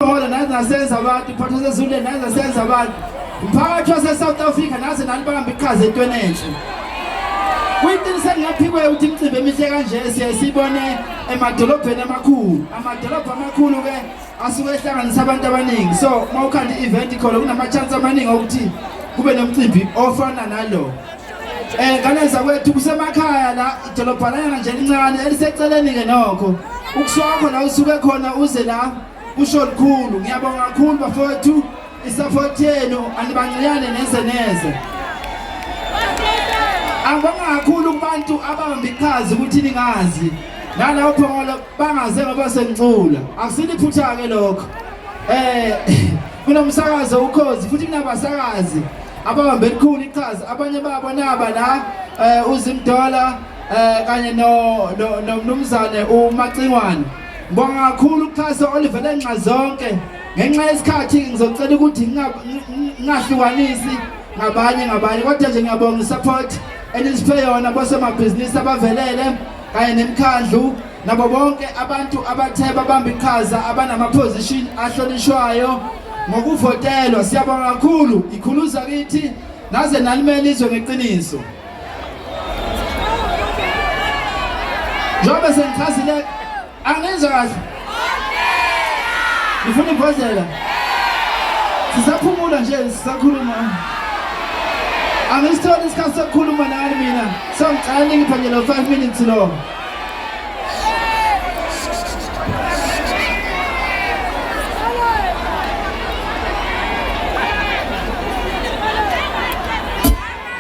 Hola nathi nasenza abantu iphatho sezulule nathi nasenza abantu umphakathi wase-South Africa nathi nalibamba iqhaza entweni enhle kuyinto sengaphikwe ukuthi imicimbi emihle kanje siye sibone emadolobheni amakhulu amadolobha amakhulu ke asuke ehlanganisa abantu abaningi so mawukhanda i-event khona kunama-chance amaningi okuthi kube nomcimbi ofana nalo ngaleza kwethu kusemakhaya la idolobha lana nje lincane eliseceleni-ke nokho ukusuka la usuke khona uze la kusho likhulu ngiyabonga kakhulu bafowethu isupport yenu anibanciyane neze neze angibonga kakhulu kubantu ababamba iqhaza ukuthi ningazi nalawo phongolo bangaze ngoba sengicula akusiliphutha-ke lokho kunomsakazo ukhozi futhi kunabasakazi ababambe likhulu iqhaza abanye babo naba la uZimdola kanye nomnumzane uMacingwane ngibonga kakhulu ukuxhasa olivele nxazonke ngenxa yesikhathi ngizocela ukuthi ngingahlukanisi ngabanye kodwa nje ngiyabonga isupport enisiphe yona bosemabhizinisi abavelele kanye nemkhandlu nabo bonke abantu abathe babamba iqhaza abanama-position ahlonishwayo ngokuvotelwa siyabonga kakhulu ikhuluza kithi naze nalimele izwe ngeqiniso njengoba sengichazile angizwa kahle ngifuna imbodlela sisaphumula nje sisakhuluma angisitholi isikhathi sokukhuluma nani mina so ngicela ngiphe nje lo 5 minutes lo